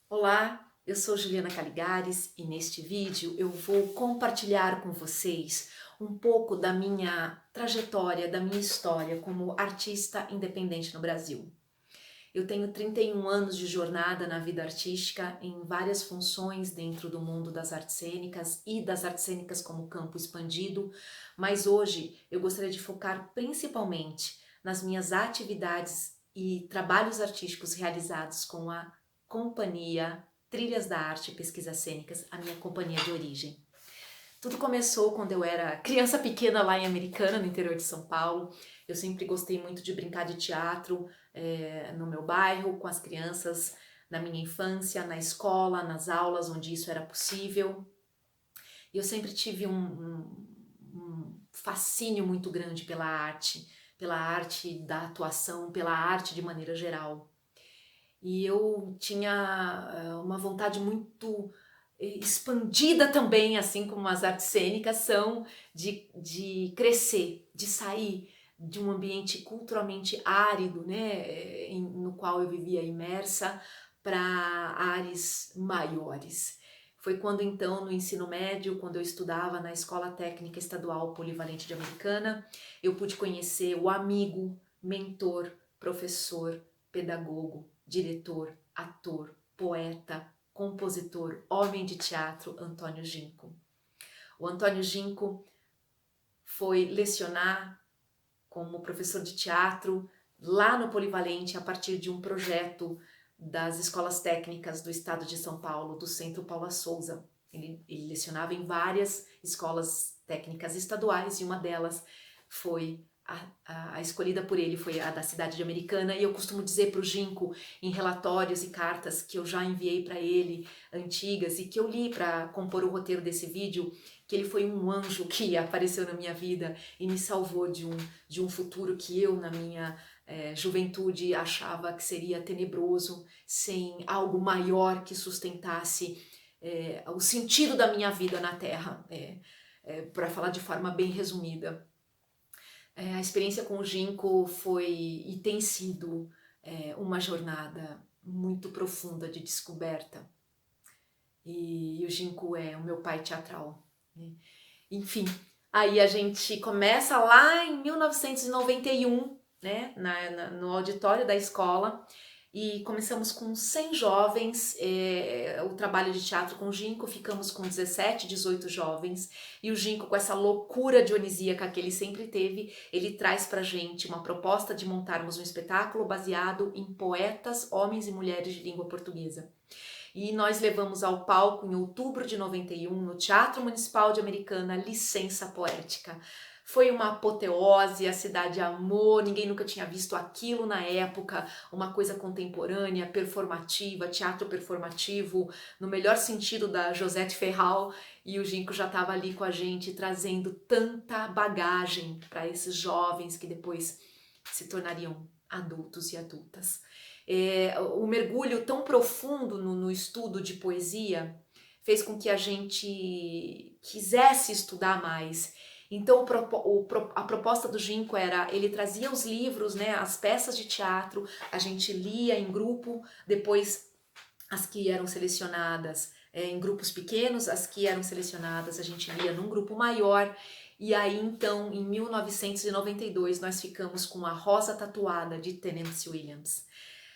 Olá, eu sou Juliana Caligares e neste vídeo eu vou compartilhar com vocês um pouco da minha trajetória, da minha história como artista independente no Brasil. Eu tenho 31 anos de jornada na vida artística em várias funções dentro do mundo das artes cênicas e das artes cênicas como campo expandido, mas hoje eu gostaria de focar principalmente nas minhas atividades e trabalhos artísticos realizados com a companhia Trilhas da Arte e Pesquisas Cênicas, a minha companhia de origem. Tudo começou quando eu era criança pequena lá em Americana, no interior de São Paulo. Eu sempre gostei muito de brincar de teatro no meu bairro, com as crianças, na minha infância, na escola, nas aulas, onde isso era possível. E eu sempre tive um fascínio muito grande pela arte da atuação, pela arte de maneira geral. E eu tinha uma vontade muito expandida também, assim como as artes cênicas são, de crescer, de sair de um ambiente culturalmente árido, né, no qual eu vivia imersa, para ares maiores. Foi quando então, no ensino médio, quando eu estudava na Escola Técnica Estadual Polivalente de Americana, eu pude conhecer o amigo, mentor, professor, pedagogo, diretor, ator, poeta, compositor, homem de teatro, Antônio Ginco. O Antônio Ginco foi lecionar como professor de teatro lá no Polivalente a partir de um projeto das escolas técnicas do estado de São Paulo, do Centro Paula Souza. Ele lecionava em várias escolas técnicas estaduais e uma delas foi a escolhida por ele, foi a da cidade de Americana, e eu costumo dizer para o Ginco, em relatórios e cartas que eu já enviei para ele, antigas, e que eu li para compor o roteiro desse vídeo, que ele foi um anjo que apareceu na minha vida e me salvou de um futuro que eu, na minha juventude, achava que seria tenebroso, sem algo maior que sustentasse o sentido da minha vida na Terra, para falar de forma bem resumida. A experiência com o Ginco foi e tem sido uma jornada muito profunda de descoberta. E o Ginco é o meu pai teatral, né? Enfim, aí a gente começa lá em 1991, né, no auditório da escola, e começamos com 100 jovens, o trabalho de teatro com o Ginco, ficamos com 17, 18 jovens, e o Ginco, com essa loucura dionisíaca que ele sempre teve, ele traz pra gente uma proposta de montarmos um espetáculo baseado em poetas, homens e mulheres de língua portuguesa. E nós levamos ao palco em outubro de 91, no Teatro Municipal de Americana, Licença Poética. Foi uma apoteose, a cidade amou, ninguém nunca tinha visto aquilo na época, uma coisa contemporânea, performativa, teatro performativo, no melhor sentido da Josette Ferral, e o Ginco já estava ali com a gente, trazendo tanta bagagem para esses jovens que depois se tornariam adultos e adultas. O mergulho tão profundo no estudo de poesia fez com que a gente quisesse estudar mais. Então a proposta do Ginco era, ele trazia os livros, né, as peças de teatro, a gente lia em grupo, depois as que eram selecionadas em grupos pequenos, as que eram selecionadas a gente lia num grupo maior. E aí então, em 1992, nós ficamos com A Rosa Tatuada, de Tennessee Williams.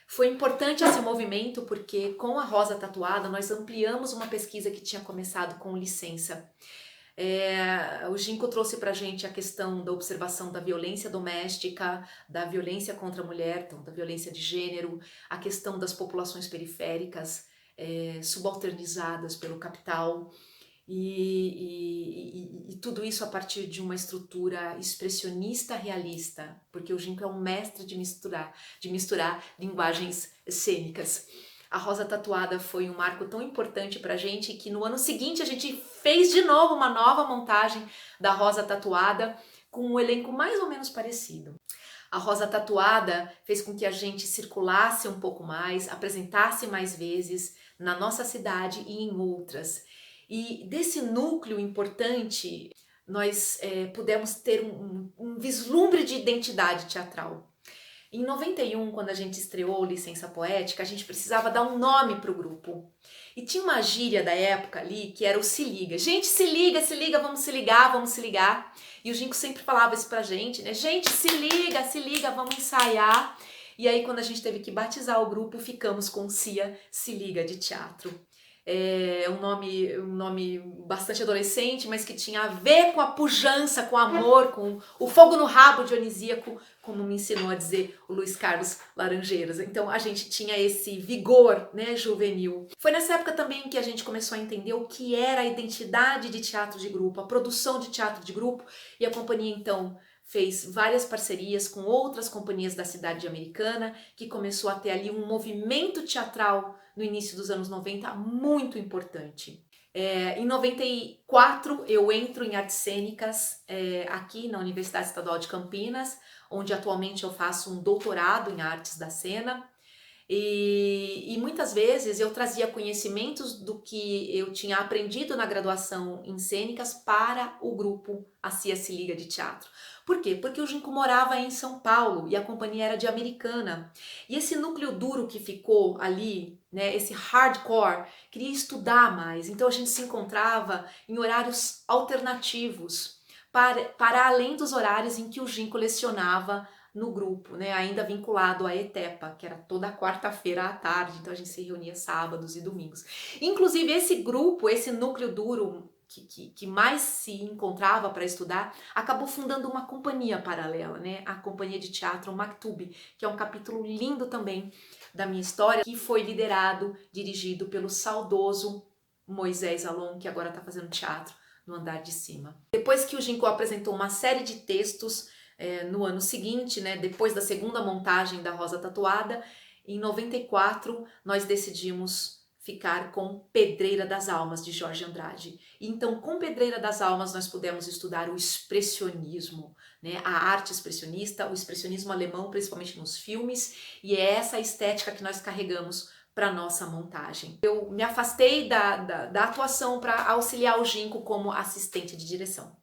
Foi importante esse movimento porque com A Rosa Tatuada nós ampliamos uma pesquisa que tinha começado com licença. O Ginco trouxe pra gente a questão da observação da violência doméstica, da violência contra a mulher, então, da violência de gênero, a questão das populações periféricas subalternizadas pelo capital, e tudo isso a partir de uma estrutura expressionista realista, porque o Ginco é um mestre de misturar linguagens cênicas. A Rosa Tatuada foi um marco tão importante pra gente que no ano seguinte a gente fez de novo uma nova montagem da Rosa Tatuada com um elenco mais ou menos parecido. A Rosa Tatuada fez com que a gente circulasse um pouco mais, apresentasse mais vezes na nossa cidade e em outras. E desse núcleo importante, nós pudemos ter um vislumbre de identidade teatral. Em 91, quando a gente estreou Licença Poética, a gente precisava dar um nome para o grupo. E tinha uma gíria da época ali que era o se liga. Gente, se liga, vamos se ligar, vamos se ligar. E o Ginko sempre falava isso pra gente, né? Gente, se liga, vamos ensaiar. E aí, quando a gente teve que batizar o grupo, ficamos com Cia Se Liga de Teatro. É um nome bastante adolescente, mas que tinha a ver com a pujança, com o amor, com o fogo no rabo dionisíaco, como me ensinou a dizer o Luiz Carlos Laranjeiras. Então a gente tinha esse vigor, né, juvenil. Foi nessa época também que a gente começou a entender o que era a identidade de teatro de grupo, a produção de teatro de grupo, e a companhia então fez várias parcerias com outras companhias da cidade americana, que começou a ter ali um movimento teatral no início dos anos 90 muito importante. Em 94 eu entro em artes cênicas aqui na Universidade Estadual de Campinas, onde atualmente eu faço um doutorado em artes da cena. E muitas vezes eu trazia conhecimentos do que eu tinha aprendido na graduação em cênicas para o grupo A Cia Se Liga de Teatro. Por quê? Porque o Ginko morava em São Paulo e a companhia era de Americana. E esse núcleo duro que ficou ali, né, esse hardcore, queria estudar mais. Então a gente se encontrava em horários alternativos, para além dos horários em que o Ginko lecionava no grupo, né, ainda vinculado à ETEPA, que era toda quarta-feira à tarde, então a gente se reunia sábados e domingos. Inclusive esse grupo, esse núcleo duro que mais se encontrava para estudar, acabou fundando uma companhia paralela, né, a Companhia de Teatro Maktub, que é um capítulo lindo também da minha história, que foi liderado, dirigido pelo saudoso Moisés Alon, que agora está fazendo teatro no andar de cima. Depois que o Ginko apresentou uma série de textos no ano seguinte, né, depois da segunda montagem da Rosa Tatuada, em 94 nós decidimos ficar com Pedreira das Almas, de Jorge Andrade. E então, com Pedreira das Almas, nós pudemos estudar o expressionismo, né, a arte expressionista, o expressionismo alemão, principalmente nos filmes, e é essa estética que nós carregamos para nossa montagem. Eu me afastei da atuação para auxiliar o Ginko como assistente de direção.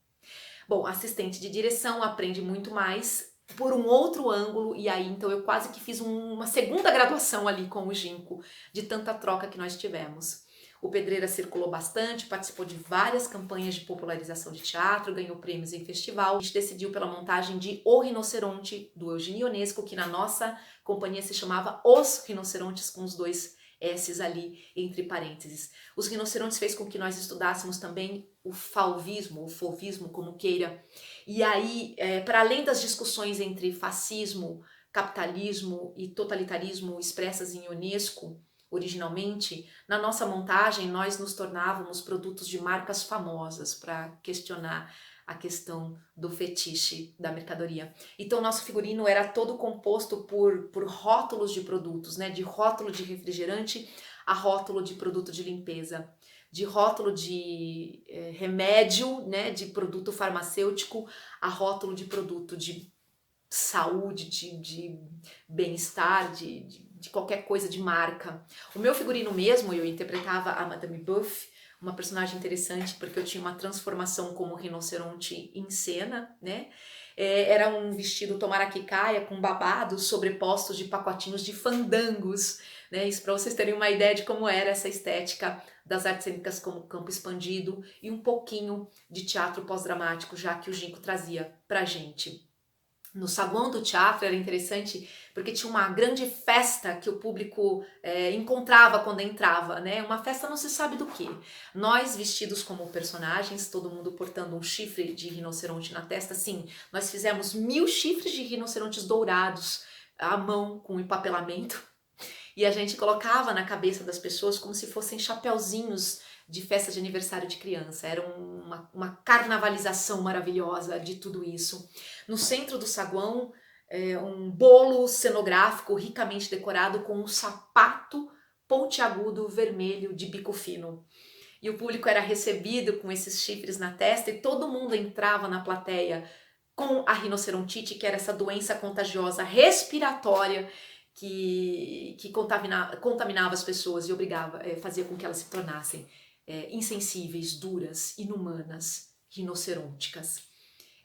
Bom, assistente de direção aprende muito mais por um outro ângulo, e aí então eu quase que fiz uma segunda graduação ali com o Ginko, de tanta troca que nós tivemos. O Pedreira circulou bastante, participou de várias campanhas de popularização de teatro, ganhou prêmios em festival. A gente decidiu pela montagem de O Rinoceronte, do Eugênio Ionesco, que na nossa companhia se chamava Os Rinocerontes, com os dois S's ali entre parênteses. Os rinocerontes fez com que nós estudássemos também o fauvismo, o fovismo, como queira. E aí, para além das discussões entre fascismo, capitalismo e totalitarismo expressas em Ionesco, originalmente, na nossa montagem nós nos tornávamos produtos de marcas famosas para questionar a questão do fetiche da mercadoria. Então nosso figurino era todo composto por rótulos de produtos, né? De rótulo de refrigerante a rótulo de produto de limpeza, de rótulo de remédio, né? De produto farmacêutico a rótulo de produto de saúde, de bem-estar, de qualquer coisa de marca. O meu figurino mesmo, eu interpretava a Madame Buff, uma personagem interessante porque eu tinha uma transformação como rinoceronte em cena, né? Era um vestido tomara que caia com babados sobrepostos de pacotinhos de fandangos, né? Isso para vocês terem uma ideia de como era essa estética das artes cênicas como campo expandido e um pouquinho de teatro pós-dramático, já que o Ginko trazia pra gente. No saguão do teatro era interessante porque tinha uma grande festa que o público encontrava quando entrava, né? Uma festa não se sabe do que. Nós vestidos como personagens, todo mundo portando um chifre de rinoceronte na testa, sim, nós fizemos 1000 chifres de rinocerontes dourados à mão com empapelamento e a gente colocava na cabeça das pessoas como se fossem chapeuzinhos de festa de aniversário de criança. Era uma carnavalização maravilhosa de tudo isso. No centro do saguão, um bolo cenográfico ricamente decorado com um sapato pontiagudo vermelho de bico fino. E o público era recebido com esses chifres na testa e todo mundo entrava na plateia com a rinocerontite, que era essa doença contagiosa respiratória que contaminava as pessoas e fazia com que elas se tornassem insensíveis, duras, inumanas, rinocerônticas.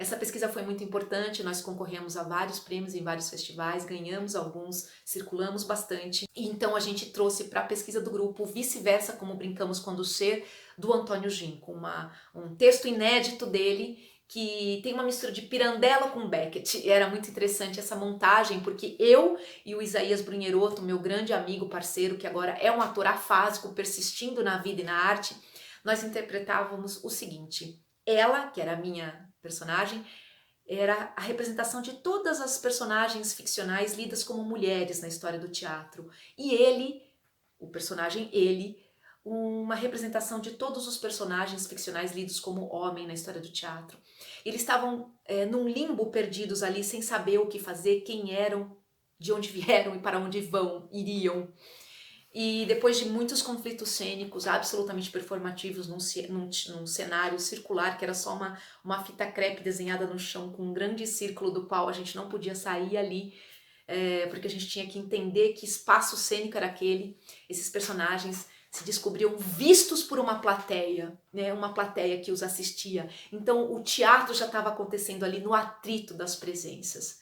Essa pesquisa foi muito importante, nós concorremos a vários prêmios em vários festivais, ganhamos alguns, circulamos bastante. E então a gente trouxe para a pesquisa do grupo Vice-Versa, como brincamos quando ser, do Antônio Ginco, um texto inédito dele, que tem uma mistura de Pirandello com Beckett. E era muito interessante essa montagem, porque eu e o Isaías Brunheroto, meu grande amigo, parceiro, que agora é um ator afásico, persistindo na vida e na arte, nós interpretávamos o seguinte: ela, que era a minha personagem, era a representação de todas as personagens ficcionais lidas como mulheres na história do teatro. E ele, o personagem ele, uma representação de todos os personagens ficcionais lidos como homem na história do teatro. Eles estavam num limbo, perdidos ali, sem saber o que fazer, quem eram, de onde vieram e para onde iriam. E depois de muitos conflitos cênicos absolutamente performativos num cenário circular, que era só uma fita crepe desenhada no chão com um grande círculo do qual a gente não podia sair ali, porque a gente tinha que entender que espaço cênico era aquele, esses personagens se descobriam vistos por uma plateia, né? Uma plateia que os assistia. Então o teatro já estava acontecendo ali no atrito das presenças.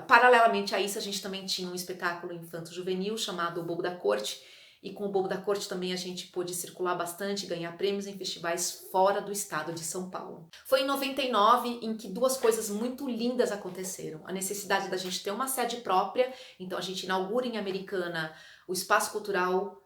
Paralelamente a isso, a gente também tinha um espetáculo infanto-juvenil chamado O Bobo da Corte, e com o Bobo da Corte também a gente pôde circular bastante, ganhar prêmios em festivais fora do estado de São Paulo. Foi em 99 em que duas coisas muito lindas aconteceram. A necessidade da gente ter uma sede própria, então a gente inaugura em Americana o Espaço Cultural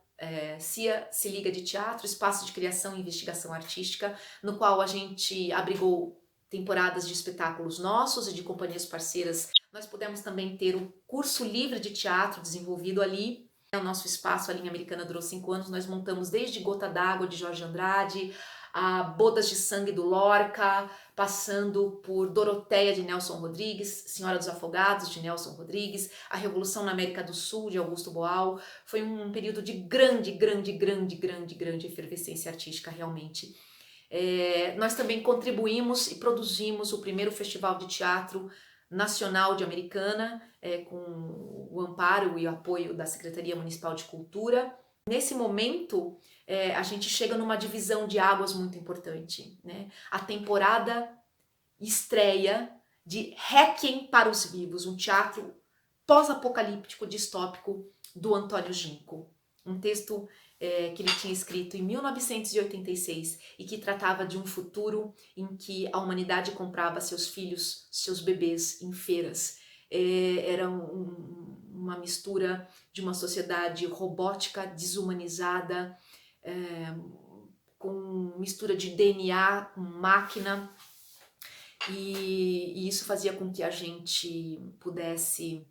Se Liga de Teatro, espaço de criação e investigação artística, no qual a gente abrigou temporadas de espetáculos nossos e de companhias parceiras. Nós pudemos também ter o curso livre de teatro desenvolvido ali. O nosso espaço ali em Americana durou 5 anos. Nós montamos desde Gota d'Água, de Jorge Andrade, a Bodas de Sangue, do Lorca, passando por Doroteia, de Nelson Rodrigues, Senhora dos Afogados, de Nelson Rodrigues, a Revolução na América do Sul, de Augusto Boal. Foi um período de grande efervescência artística, realmente. Nós também contribuímos e produzimos o primeiro festival de teatro nacional de Americana, com o amparo e o apoio da Secretaria Municipal de Cultura. Nesse momento, a gente chega numa divisão de águas muito importante, né? A temporada estreia de Requiem para os Vivos, um teatro pós-apocalíptico distópico do Antônio Ginco. Um texto que ele tinha escrito em 1986 e que tratava de um futuro em que a humanidade comprava seus filhos, seus bebês em feiras. Era uma mistura de uma sociedade robótica, desumanizada, com mistura de DNA com máquina, e isso fazia com que a gente pudesse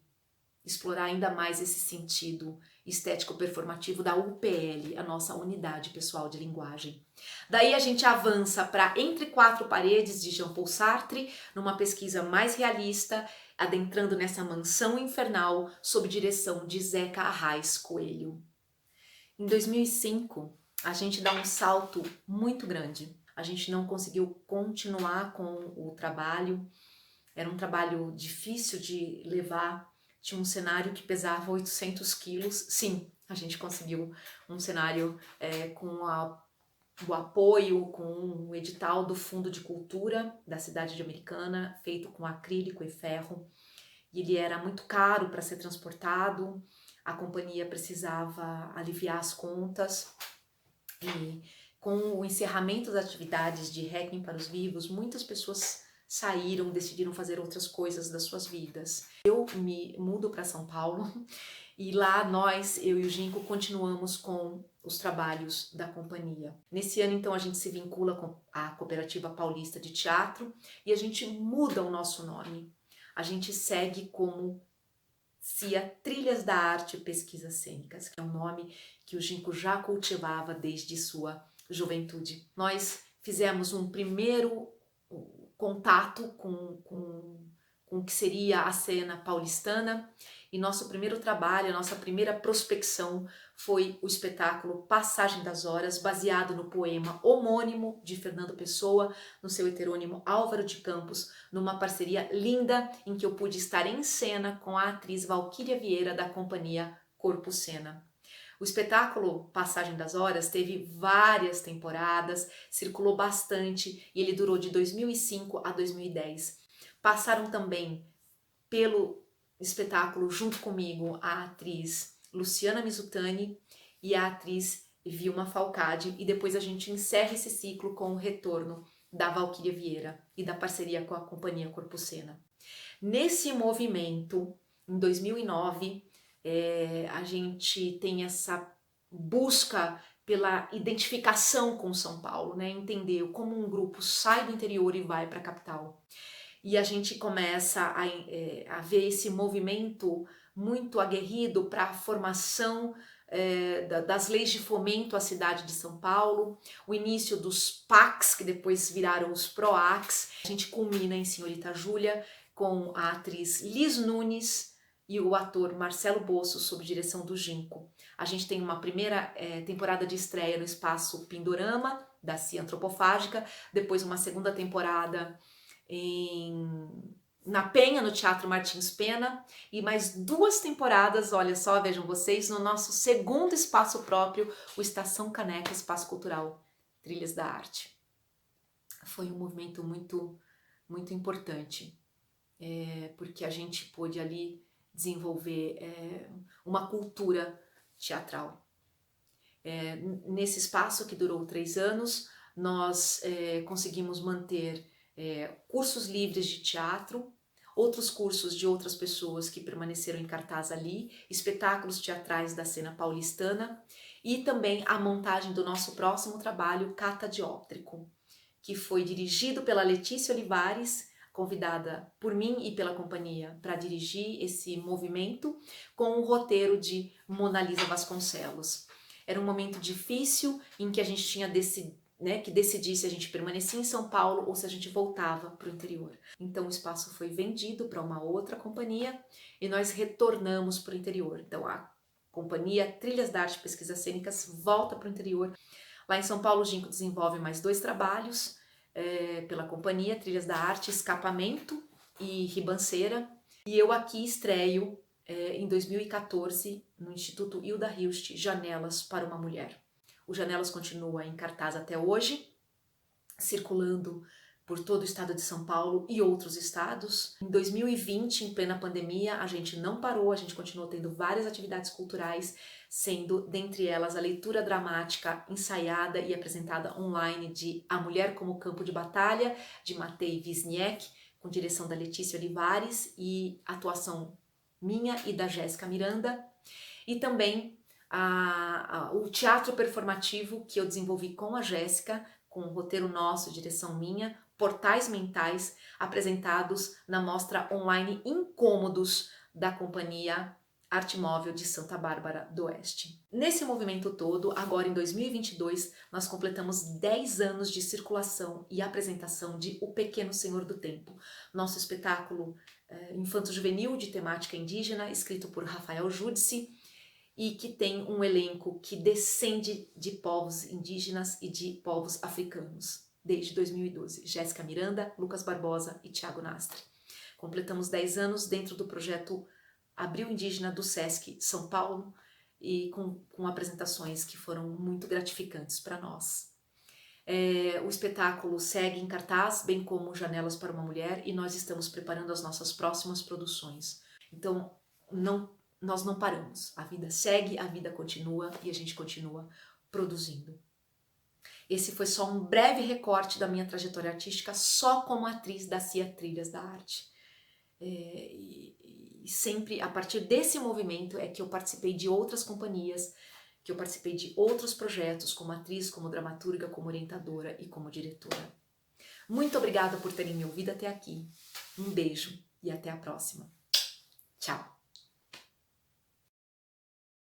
explorar ainda mais esse sentido estético performativo da UPL, a nossa unidade pessoal de linguagem. Daí a gente avança para Entre Quatro Paredes, de Jean-Paul Sartre, numa pesquisa mais realista, adentrando nessa mansão infernal sob direção de Zeca Arraes Coelho. Em 2005, a gente dá um salto muito grande. A gente não conseguiu continuar com o trabalho, era um trabalho difícil de levar. Tinha um cenário que pesava 800 quilos. Sim, a gente conseguiu um cenário com o apoio, com o edital do Fundo de Cultura da cidade de Americana, feito com acrílico e ferro. E ele era muito caro para ser transportado, a companhia precisava aliviar as contas. E com o encerramento das atividades de Requiem para os Vivos, muitas pessoas saíram, decidiram fazer outras coisas das suas vidas. Eu me mudo para São Paulo e lá eu e o Ginco, continuamos com os trabalhos da companhia. Nesse ano, então, a gente se vincula com a Cooperativa Paulista de Teatro e a gente muda o nosso nome. A gente segue como CIA Trilhas da Arte e Pesquisas Cênicas, que é um nome que o Ginco já cultivava desde sua juventude. Nós fizemos um primeiro contato com o que seria a cena paulistana, e nosso primeiro trabalho, a nossa primeira prospecção foi o espetáculo Passagem das Horas, baseado no poema homônimo de Fernando Pessoa, no seu heterônimo Álvaro de Campos, numa parceria linda em que eu pude estar em cena com a atriz Valquíria Vieira, da companhia Corpo Cena. O espetáculo Passagem das Horas teve várias temporadas, circulou bastante e ele durou de 2005 a 2010. Passaram também pelo espetáculo junto comigo a atriz Luciana Mizutani e a atriz Vilma Falcade, e depois a gente encerra esse ciclo com o retorno da Valquíria Vieira e da parceria com a Companhia Corpucena. Nesse movimento, em 2009, a gente tem essa busca pela identificação com São Paulo, né? Entender como um grupo sai do interior e vai para a capital. E a gente começa a ver esse movimento muito aguerrido para a formação das leis de fomento à cidade de São Paulo, o início dos PACs, que depois viraram os PROACs. A gente culmina em Senhorita Júlia com a atriz Liz Nunes e o ator Marcelo Bosso, sob direção do Ginco. A gente tem uma primeira temporada de estreia no Espaço Pindorama, da Cia Antropofágica, depois uma segunda temporada na Penha, no Teatro Martins Pena, e mais 2 temporadas, olha só, vejam vocês, no nosso segundo espaço próprio, o Estação Caneca, Espaço Cultural Trilhas da Arte. Foi um movimento muito, muito importante, porque a gente pôde ali desenvolver uma cultura teatral. Nesse espaço que durou 3 anos, nós conseguimos manter cursos livres de teatro, outros cursos de outras pessoas que permaneceram em cartaz ali, espetáculos teatrais da cena paulistana e também a montagem do nosso próximo trabalho, Catadióptrico, que foi dirigido pela Letícia Olivares, convidada por mim e pela companhia para dirigir esse movimento, com o roteiro de Mona Lisa Vasconcelos. Era um momento difícil em que a gente tinha que decidir se a gente permanecia em São Paulo ou se a gente voltava para o interior. Então o espaço foi vendido para uma outra companhia e nós retornamos para o interior. Então a companhia Trilhas da Arte e Pesquisas Cênicas volta para o interior. Lá em São Paulo, o Ginco desenvolve mais 2 trabalhos pela companhia Trilhas da Arte, Escapamento e Ribanceira. E eu aqui estreio em 2014 no Instituto Hilda Hilst, Janelas para uma Mulher. O Janelas continua em cartaz até hoje, circulando por todo o estado de São Paulo e outros estados. Em 2020, em plena pandemia, a gente não parou, a gente continuou tendo várias atividades culturais, sendo dentre elas a leitura dramática ensaiada e apresentada online de A Mulher como Campo de Batalha, de Matei Wisniewski, com direção da Letícia Olivares e atuação minha e da Jéssica Miranda, e também o teatro performativo que eu desenvolvi com a Jéssica, com o roteiro nosso, direção minha, Portais Mentais, apresentados na mostra online Incômodos da Companhia Arte Móvel de Santa Bárbara do Oeste. Nesse movimento todo, agora em 2022, nós completamos 10 anos de circulação e apresentação de O Pequeno Senhor do Tempo, nosso espetáculo infanto-juvenil de temática indígena, escrito por Rafael Judici, e que tem um elenco que descende de povos indígenas e de povos africanos, desde 2012. Jéssica Miranda, Lucas Barbosa e Tiago Nastre. Completamos 10 anos dentro do projeto Abril Indígena do Sesc São Paulo e com apresentações que foram muito gratificantes para nós. O espetáculo segue em cartaz, bem como Janelas para uma Mulher, e nós estamos preparando as nossas próximas produções. Então, nós não paramos, a vida segue, a vida continua e a gente continua produzindo. Esse foi só um breve recorte da minha trajetória artística só como atriz da CIA Trilhas da Arte. E sempre a partir desse movimento é que eu participei de outras companhias, que eu participei de outros projetos como atriz, como dramaturga, como orientadora e como diretora. Muito obrigada por terem me ouvido até aqui. Um beijo e até a próxima. Tchau!